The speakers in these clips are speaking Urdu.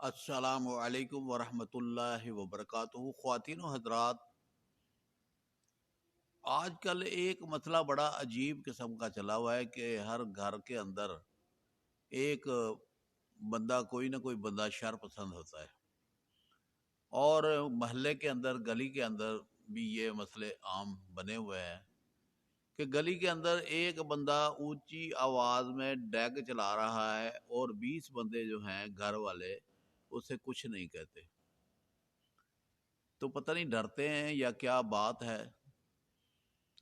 السلام علیکم ورحمۃ اللہ وبرکاتہ۔ خواتین و حضرات، آج کل ایک مسئلہ بڑا عجیب قسم کا چلا ہوا ہے کہ ہر گھر کے اندر ایک بندہ، کوئی نہ کوئی بندہ شر پسند ہوتا ہے، اور محلے کے اندر، گلی کے اندر بھی یہ مسئلے عام بنے ہوئے ہیں کہ گلی کے اندر ایک بندہ اونچی آواز میں ڈیگ چلا رہا ہے اور 20 بندے جو ہیں گھر والے اسے کچھ نہیں کہتے۔ تو پتہ نہیں ڈرتے ہیں یا کیا بات ہے،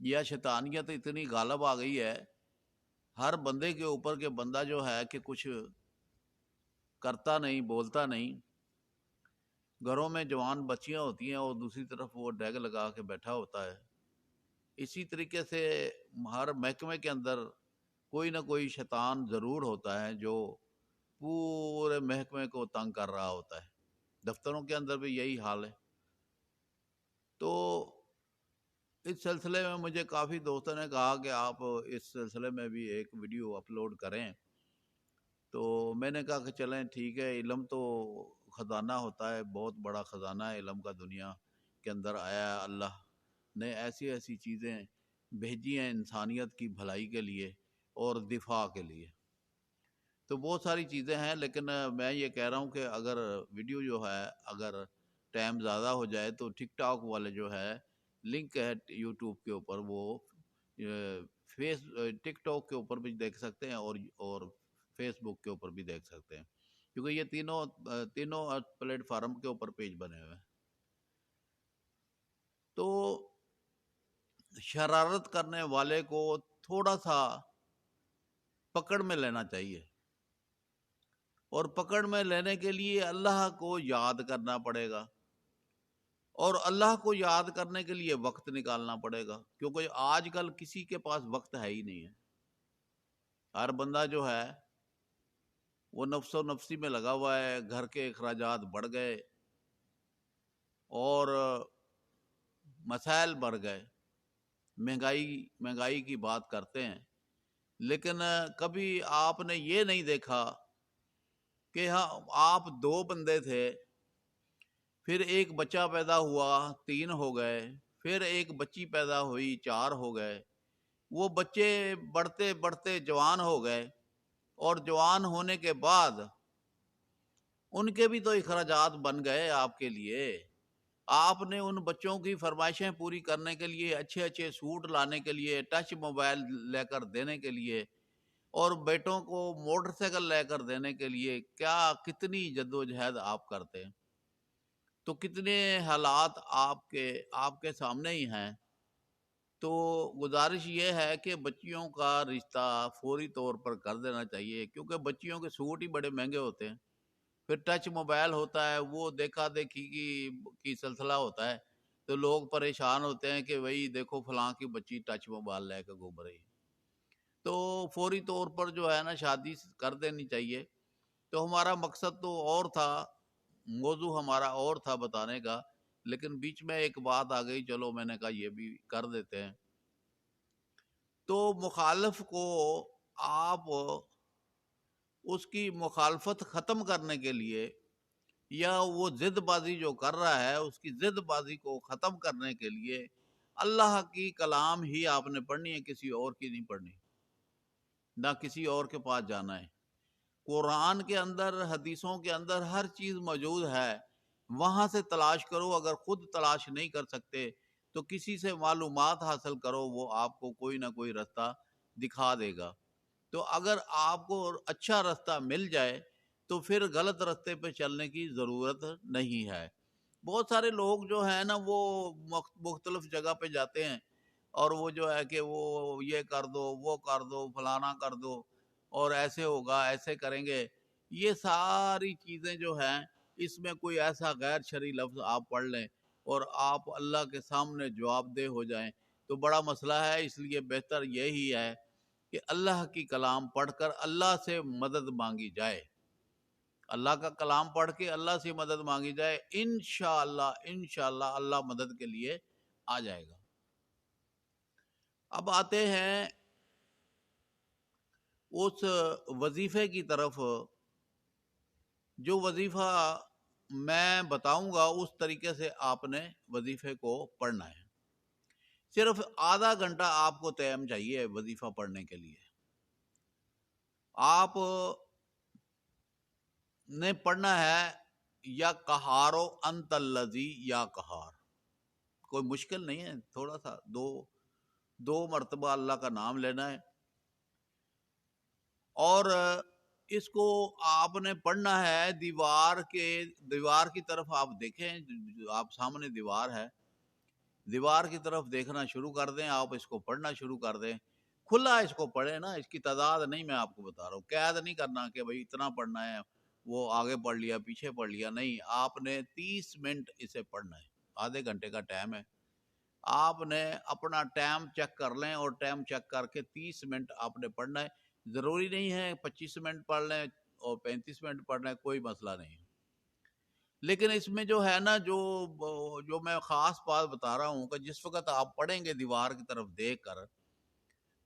یا شیطانیت اتنی غالب آ گئی ہے ہر بندے کے اوپر کہ بندہ جو ہے کہ کچھ کرتا نہیں، بولتا نہیں۔ گھروں میں جوان بچیاں ہوتی ہیں اور دوسری طرف وہ ڈیگ لگا کے بیٹھا ہوتا ہے۔ اسی طریقے سے ہر محکمے کے اندر کوئی نہ کوئی شیطان ضرور ہوتا ہے جو پورے محکمے کو تنگ کر رہا ہوتا ہے۔ دفتروں کے اندر بھی یہی حال ہے۔ تو اس سلسلے میں مجھے کافی دوستوں نے کہا کہ آپ اس سلسلے میں بھی ایک ویڈیو اپلوڈ کریں، تو میں نے کہا کہ چلیں ٹھیک ہے۔ علم تو خزانہ ہوتا ہے، بہت بڑا خزانہ ہے علم کا، دنیا کے اندر آیا ہے۔ اللہ نے ایسی ایسی چیزیں بھیجی ہیں انسانیت کی بھلائی کے لیے اور دفاع کے لیے، تو بہت ساری چیزیں ہیں۔ لیکن میں یہ کہہ رہا ہوں کہ اگر ویڈیو جو ہے، اگر ٹائم زیادہ ہو جائے تو ٹک ٹاک والے جو ہے لنک ہے یوٹیوب کے اوپر، وہ ٹک ٹاک کے اوپر بھی دیکھ سکتے ہیں اور فیس بک کے اوپر بھی دیکھ سکتے ہیں، کیونکہ یہ تینوں پلیٹ فارم کے اوپر پیج بنے ہوئے ہیں۔ تو شرارت کرنے والے کو تھوڑا سا پکڑ میں لینا چاہیے، اور پکڑ میں لینے کے لیے اللہ کو یاد کرنا پڑے گا، اور اللہ کو یاد کرنے کے لیے وقت نکالنا پڑے گا، کیونکہ آج کل کسی کے پاس وقت ہے ہی نہیں ہے۔ ہر بندہ جو ہے وہ نفس و نفسی میں لگا ہوا ہے، گھر کے اخراجات بڑھ گئے اور مسائل بڑھ گئے، مہنگائی کی بات کرتے ہیں، لیکن کبھی آپ نے یہ نہیں دیکھا کہ ہاں آپ 2 بندے تھے، پھر ایک بچہ پیدا ہوا 3 ہو گئے، پھر ایک بچی پیدا ہوئی 4 ہو گئے، وہ بچے بڑھتے بڑھتے جوان ہو گئے، اور جوان ہونے کے بعد ان کے بھی تو اخراجات بن گئے آپ کے لیے۔ آپ نے ان بچوں کی فرمائشیں پوری کرنے کے لیے، اچھے اچھے سوٹ لانے کے لیے، ٹچ موبائل لے کر دینے کے لیے، اور بیٹوں کو موٹر سائیکل لے کر دینے کے لیے کتنی جدوجہد آپ کرتے ہیں۔ تو کتنے حالات آپ کے سامنے ہی ہیں۔ تو گزارش یہ ہے کہ بچیوں کا رشتہ فوری طور پر کر دینا چاہیے، کیونکہ بچیوں کے سوٹ ہی بڑے مہنگے ہوتے ہیں، پھر ٹچ موبائل ہوتا ہے، وہ دیکھا دیکھی کی سلسلہ ہوتا ہے، تو لوگ پریشان ہوتے ہیں کہ بھئی دیکھو فلاں کی بچی ٹچ موبائل لے کے گھوم رہی ہے، تو فوری طور پر جو ہے نا شادی کر دینی چاہیے۔ تو ہمارا مقصد تو اور تھا، موضوع ہمارا اور تھا بتانے کا، لیکن بیچ میں ایک بات آ گئی، چلو میں نے کہا یہ بھی کر دیتے ہیں۔ تو مخالف کو آپ اس کی مخالفت ختم کرنے کے لیے، یا وہ ضد بازی جو کر رہا ہے اس کی ضد بازی کو ختم کرنے کے لیے اللہ کی کلام ہی آپ نے پڑھنی ہے، کسی اور کی نہیں پڑھنی، نہ کسی اور کے پاس جانا ہے۔ قرآن کے اندر، حدیثوں کے اندر ہر چیز موجود ہے، وہاں سے تلاش کرو۔ اگر خود تلاش نہیں کر سکتے تو کسی سے معلومات حاصل کرو، وہ آپ کو کوئی نہ کوئی رستہ دکھا دے گا۔ تو اگر آپ کو اچھا رستہ مل جائے تو پھر غلط رستے پہ چلنے کی ضرورت نہیں ہے۔ بہت سارے لوگ جو ہیں نا وہ مختلف جگہ پہ جاتے ہیں، اور وہ جو ہے کہ وہ یہ کر دو، وہ کر دو، فلانا کر دو، اور ایسے ہوگا، ایسے کریں گے۔ یہ ساری چیزیں جو ہیں، اس میں کوئی ایسا غیر شرعی لفظ آپ پڑھ لیں اور آپ اللہ کے سامنے جواب دہ ہو جائیں تو بڑا مسئلہ ہے۔ اس لیے بہتر یہی ہے کہ اللہ کی کلام پڑھ کر اللہ سے مدد مانگی جائے، اللہ کا کلام پڑھ کے اللہ سے مدد مانگی جائے، انشاءاللہ اللہ مدد کے لیے آ جائے گا۔ اب آتے ہیں اس وظیفے کی طرف جو وظیفہ میں بتاؤں گا اس طریقے سے آپ نے وظیفے کو پڑھنا ہے. صرف آدھا گھنٹہ آپ کو ٹائم چاہیے وظیفہ پڑھنے کے لیے. آپ نے پڑھنا ہے یا قہارو انت الذی یا قہار. کوئی مشکل نہیں ہے، تھوڑا سا دو مرتبہ اللہ کا نام لینا ہے، اور اس کو آپ نے پڑھنا ہے دیوار کی طرف. آپ دیکھیں، آپ سامنے دیوار ہے، دیوار کی طرف دیکھنا شروع کر دیں، آپ اس کو پڑھنا شروع کر دیں. کھلا اس کو پڑھیں نا، اس کی تعداد نہیں میں آپ کو بتا رہا ہوں، قید نہیں کرنا کہ بھئی اتنا پڑھنا ہے، وہ آگے پڑھ لیا پیچھے پڑھ لیا. نہیں، آپ نے 30 منٹ اسے پڑھنا ہے، آدھے گھنٹے کا ٹائم ہے. آپ نے اپنا ٹائم چیک کر لیں، اور ٹائم چیک کر کے 30 منٹ آپ نے پڑھنا ہے. ضروری نہیں ہے 25 منٹ پڑھ لیں اور 35 منٹ پڑھ لیں، کوئی مسئلہ نہیں. لیکن اس میں جو ہے نا، جو میں خاص بات بتا رہا ہوں کہ جس وقت آپ پڑھیں گے دیوار کی طرف دیکھ کر،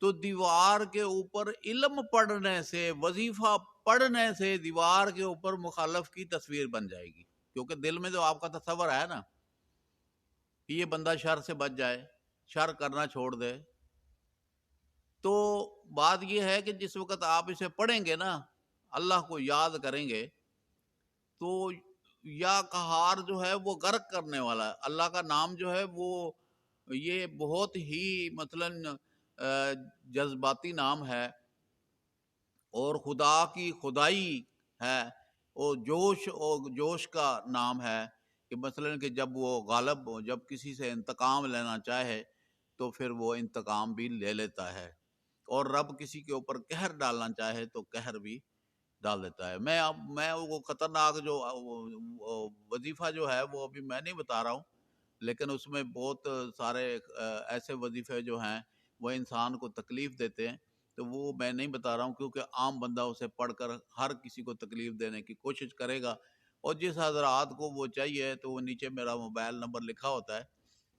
تو دیوار کے اوپر علم پڑھنے سے، وظیفہ پڑھنے سے دیوار کے اوپر مخالف کی تصویر بن جائے گی. کیونکہ دل میں جو آپ کا تصور ہے نا کہ یہ بندہ شر سے بچ جائے، شر کرنا چھوڑ دے، تو بات یہ ہے کہ جس وقت آپ اسے پڑھیں گے نا، اللہ کو یاد کریں گے، تو یا قہار جو ہے وہ غرق کرنے والا ہے. اللہ کا نام جو ہے وہ یہ بہت ہی مثلاً جذباتی نام ہے، اور خدا کی خدائی ہے، اور جوش کا نام ہے. کہ مثلاً کہ جب وہ غالب، جب کسی سے انتقام لینا چاہے تو پھر وہ انتقام بھی لے لیتا ہے، اور رب کسی کے اوپر قہر ڈالنا چاہے تو قہر بھی ڈال دیتا ہے. میں وہ خطرناک جو وظیفہ جو ہے وہ ابھی میں نہیں بتا رہا ہوں، لیکن اس میں بہت سارے ایسے وظیفے جو ہیں وہ انسان کو تکلیف دیتے ہیں، تو وہ میں نہیں بتا رہا ہوں، کیونکہ عام بندہ اسے پڑھ کر ہر کسی کو تکلیف دینے کی کوشش کرے گا. اور جس حضرات کو وہ چاہیے تو وہ نیچے میرا موبائل نمبر لکھا ہوتا ہے،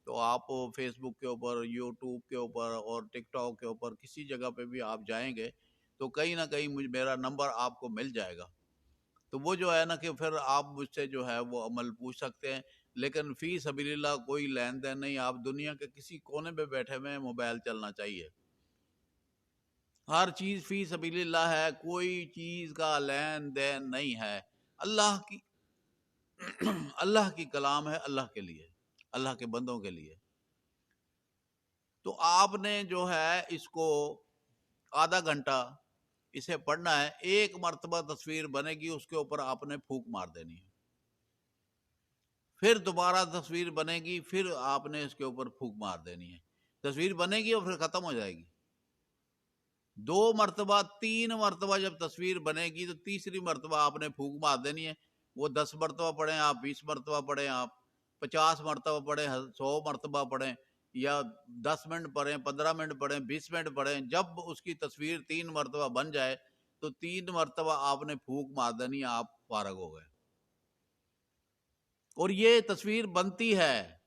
تو آپ فیس بک کے اوپر، یوٹیوب کے اوپر اور ٹک ٹاک کے اوپر کسی جگہ پہ بھی آپ جائیں گے تو کہیں نہ کہیں میرا نمبر آپ کو مل جائے گا. تو وہ جو ہے نا کہ پھر آپ مجھ سے جو ہے وہ عمل پوچھ سکتے ہیں. لیکن فی سبیل اللہ کوئی لین دین نہیں. آپ دنیا کے کسی کونے پہ بیٹھے ہوئے موبائل چلنا چاہیے، ہر چیز فی سبیل اللہ ہے، کوئی چیز کا لین دین نہیں ہے. اللہ کی اللہ کی کلام ہے، اللہ کے لیے، اللہ کے بندوں کے لیے. تو آپ نے جو ہے اس کو آدھا گھنٹہ اسے پڑھنا ہے. ایک مرتبہ تصویر بنے گی، اس کے اوپر آپ نے پھونک مار دینی ہے. پھر دوبارہ تصویر بنے گی، پھر آپ نے اس کے اوپر پھونک مار دینی ہے. تصویر بنے گی اور پھر ختم ہو جائے گی. 2 مرتبہ 3 مرتبہ جب تصویر بنے گی تو تیسری مرتبہ آپ نے پھونک مار دینی ہے. وہ 10 مرتبہ پڑھیں آپ، 20 مرتبہ پڑھیں آپ، 50 مرتبہ پڑھیں، 100 مرتبہ پڑھیں، یا 10 منٹ پڑھیں، 15 منٹ پڑھیں، 20 منٹ پڑھیں. جب اس کی تصویر 3 مرتبہ بن جائے تو 3 مرتبہ آپ نے پھونک مار دینی ہے، آپ فارغ ہو گئے. اور یہ تصویر بنتی ہے،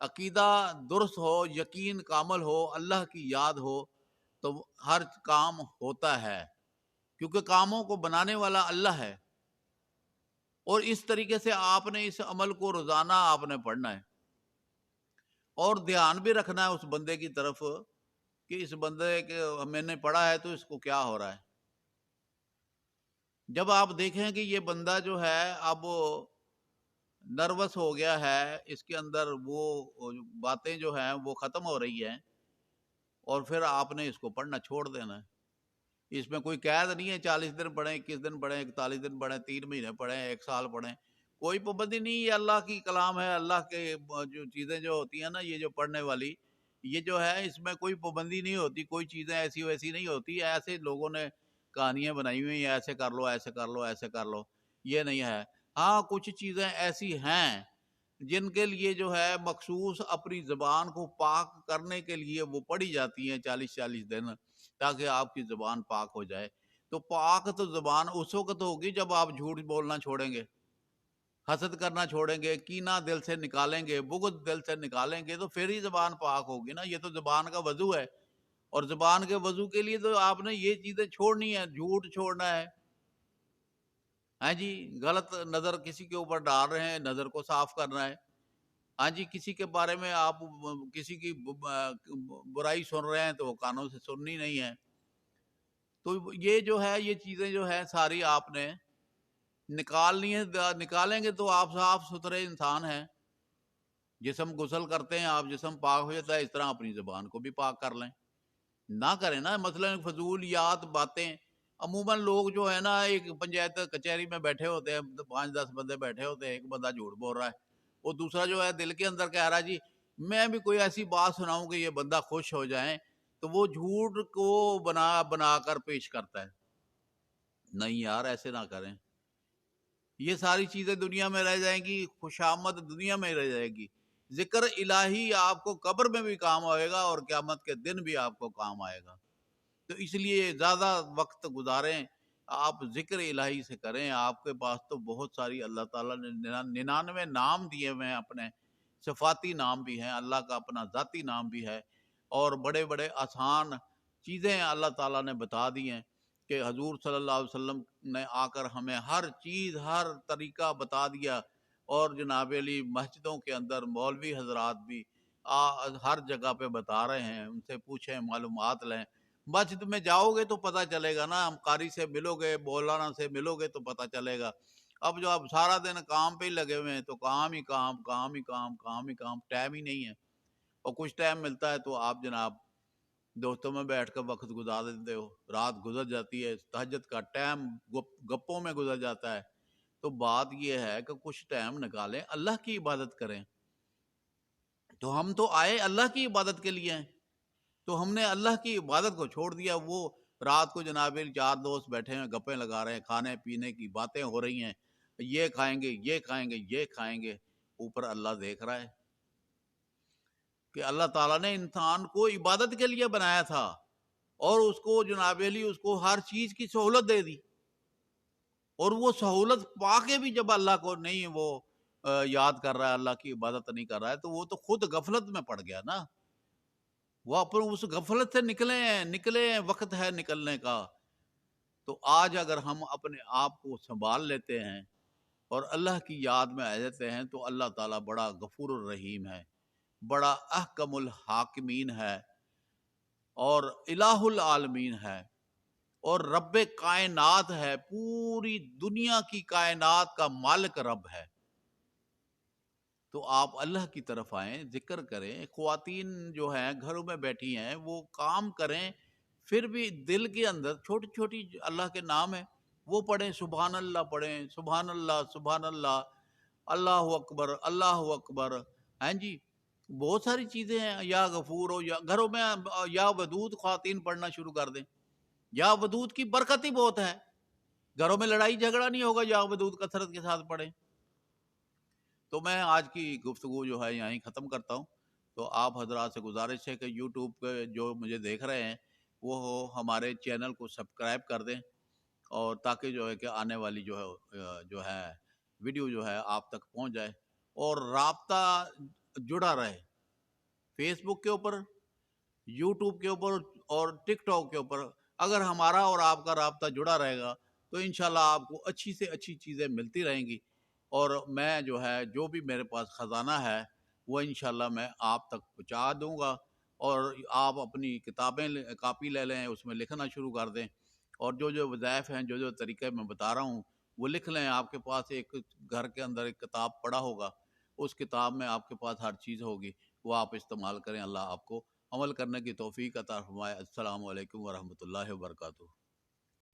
عقیدہ درست ہو، یقین کامل ہو، اللہ کی یاد ہو، تو ہر کام ہوتا ہے، کیونکہ کاموں کو بنانے والا اللہ ہے. اور اس طریقے سے آپ نے اس عمل کو روزانہ آپ نے پڑھنا ہے، اور دھیان بھی رکھنا ہے اس بندے کی طرف کہ اس بندے کے میں نے پڑھا ہے تو اس کو کیا ہو رہا ہے. جب آپ دیکھیں کہ یہ بندہ جو ہے اب نروس ہو گیا ہے، اس کے اندر وہ باتیں جو ہیں وہ ختم ہو رہی ہیں، اور پھر آپ نے اس کو پڑھنا چھوڑ دینا ہے. اس میں کوئی قید نہیں ہے 40 دن پڑھیں، 21 دن پڑھیں، 41 دن پڑھیں، 3 مہینے پڑھیں، 1 سال پڑھیں، کوئی پابندی نہیں. یہ اللہ کی کلام ہے، اللہ کے جو چیزیں جو ہوتی ہیں نا، یہ جو پڑھنے والی، یہ جو ہے اس میں کوئی پابندی نہیں ہوتی، کوئی چیزیں ایسی ویسی نہیں ہوتی. ایسے لوگوں نے کہانیاں بنائی ہوئی ہیں، ایسے کر لو، ایسے کر لو، ایسے کر لو، یہ نہیں ہے. ہاں کچھ چیزیں ایسی ہیں جن کے لیے جو ہے مخصوص اپنی زبان کو پاک کرنے کے لیے وہ پڑھی جاتی ہیں 40 دن، تاکہ آپ کی زبان پاک ہو جائے. تو پاک تو زبان اس وقت ہوگی جب آپ جھوٹ بولنا چھوڑیں گے، حسد کرنا چھوڑیں گے، کینہ دل سے نکالیں گے، بغض دل سے نکالیں گے، تو پھر ہی زبان پاک ہوگی نا. یہ تو زبان کا وضو ہے، اور زبان کے وضو کے لیے تو آپ نے یہ چیزیں چھوڑنی ہے. جھوٹ چھوڑنا ہے، ہاں جی، غلط نظر کسی کے اوپر ڈال رہے ہیں، نظر کو صاف کرنا ہے۔ ہاں جی، کسی کے بارے میں آپ کسی کی برائی سن رہے ہیں تو وہ کانوں سے سننی نہیں ہے۔ تو یہ جو ہے، یہ چیزیں جو ہے ساری آپ نے نکالنی ہے۔ نکالیں گے تو آپ صاف ستھرے انسان ہیں۔ جسم غسل کرتے ہیں آپ، جسم پاک ہو جاتا ہے، اس طرح اپنی زبان کو بھی پاک کر لیں۔ نہ کریں نا مثلا فضولیات باتیں۔ عموماً لوگ جو ہے نا، ایک پنچایت کچہری میں بیٹھے ہوتے ہیں، 5-10 بندے بیٹھے ہوتے ہیں، ایک بندہ جھوٹ بول رہا ہے، وہ دوسرا جو ہے دل کے اندر کہہ رہا ہے جی میں بھی کوئی ایسی بات سناؤں کہ یہ بندہ خوش ہو جائیں، تو وہ جھوٹ کو بنا بنا کر پیش کرتا ہے۔ نہیں یار، ایسے نہ کریں۔ یہ ساری چیزیں دنیا میں رہ جائیں گی، خوشامد دنیا میں رہ جائے گی۔ ذکر الہی آپ کو قبر میں بھی کام آئے گا اور قیامت کے دن بھی آپ کو کام آئے گا۔ تو اس لیے زیادہ وقت گزاریں، آپ ذکر الہی سے کریں۔ آپ کے پاس تو بہت ساری اللہ تعالیٰ نے 99 نام دیے ہوئے ہیں، اپنے صفاتی نام بھی ہیں، اللہ کا اپنا ذاتی نام بھی ہے، اور بڑے بڑے آسان چیزیں اللہ تعالیٰ نے بتا دی ہیں کہ حضور صلی اللہ علیہ وسلم نے آ کر ہمیں ہر چیز، ہر طریقہ بتا دیا۔ اور جناب علی مسجدوں کے اندر مولوی حضرات بھی ہر جگہ پہ بتا رہے ہیں، ان سے پوچھیں، معلومات لیں۔ مسجد میں جاؤ گے تو پتہ چلے گا نا، ہم قاری سے ملو گے، مولانا سے ملو گے تو پتہ چلے گا۔ اب جو آپ سارا دن کام پہ ہی لگے ہوئے ہیں تو کام ہی کام، کام ہی کام، کام ہی کام، ٹائم ہی نہیں ہے۔ اور کچھ ٹائم ملتا ہے تو آپ جناب دوستوں میں بیٹھ کر وقت گزار دیتے ہو، رات گزر جاتی ہے، تہجد کا ٹائم گپوں میں گزر جاتا ہے۔ تو بات یہ ہے کہ کچھ ٹائم نکالیں، اللہ کی عبادت کریں۔ تو ہم تو آئے اللہ کی عبادت کے لیے ہیں، تو ہم نے اللہ کی عبادت کو چھوڑ دیا۔ وہ رات کو جناب 4 دوست بیٹھے ہیں، گپیں لگا رہے ہیں، کھانے پینے کی باتیں ہو رہی ہیں، یہ کھائیں گے، یہ کھائیں گے، یہ کھائیں گے۔ اوپر اللہ دیکھ رہا ہے کہ اللہ تعالیٰ نے انسان کو عبادت کے لیے بنایا تھا، اور اس کو جناب علی اس کو ہر چیز کی سہولت دے دی، اور وہ سہولت پا کے بھی جب اللہ کو نہیں وہ یاد کر رہا ہے، اللہ کی عبادت نہیں کر رہا ہے، تو وہ تو خود غفلت میں پڑ گیا نا۔ وہ اپنے اس غفلت سے نکلے ہیں، وقت ہے نکلنے کا۔ تو آج اگر ہم اپنے آپ کو سنبھال لیتے ہیں اور اللہ کی یاد میں آ جاتے ہیں تو اللہ تعالیٰ بڑا غفور الرحیم ہے، بڑا احکم الحاکمین ہے، اور الہ العالمین ہے، اور رب کائنات ہے، پوری دنیا کی کائنات کا مالک رب ہے۔ تو آپ اللہ کی طرف آئیں، ذکر کریں۔ خواتین جو ہیں گھروں میں بیٹھی ہیں، وہ کام کریں، پھر بھی دل کے اندر چھوٹی چھوٹی اللہ کے نام ہیں، وہ پڑھیں، سبحان اللہ پڑھیں، سبحان اللہ، سبحان اللہ، اللہ اکبر، اللہ اکبر۔ ہاں جی، بہت ساری چیزیں ہیں، یا غفور ہو، یا گھروں میں یا ودود خواتین پڑھنا شروع کر دیں۔ یا ودود کی برکت ہی بہت ہے، گھروں میں لڑائی جھگڑا نہیں ہوگا، یا ودود کثرت کے ساتھ پڑھیں۔ تو میں آج کی گفتگو جو ہے یہیں ختم کرتا ہوں۔ تو آپ حضرات سے گزارش ہے کہ یوٹیوب پہ جو مجھے دیکھ رہے ہیں وہ ہمارے چینل کو سبسکرائب کر دیں، اور تاکہ جو ہے کہ آنے والی جو ہے ویڈیو جو ہے آپ تک پہنچ جائے، اور رابطہ جڑا رہے، فیس بک کے اوپر، یوٹیوب کے اوپر، اور ٹک ٹاک کے اوپر۔ اگر ہمارا اور آپ کا رابطہ جڑا رہے گا تو انشاءاللہ آپ کو اچھی سے اچھی چیزیں ملتی رہیں گی، اور میں جو ہے جو بھی میرے پاس خزانہ ہے وہ انشاءاللہ میں آپ تک پہنچا دوں گا۔ اور آپ اپنی کتابیں کاپی لے لیں، اس میں لکھنا شروع کر دیں، اور جو وظائف ہیں، جو طریقے میں بتا رہا ہوں وہ لکھ لیں۔ آپ کے پاس ایک گھر کے اندر ایک کتاب پڑا ہوگا، اس کتاب میں آپ کے پاس ہر چیز ہوگی، وہ آپ استعمال کریں۔ اللہ آپ کو عمل کرنے کی توفیق عطا فرمائے۔ السلام علیکم ورحمۃ اللہ وبرکاتہ۔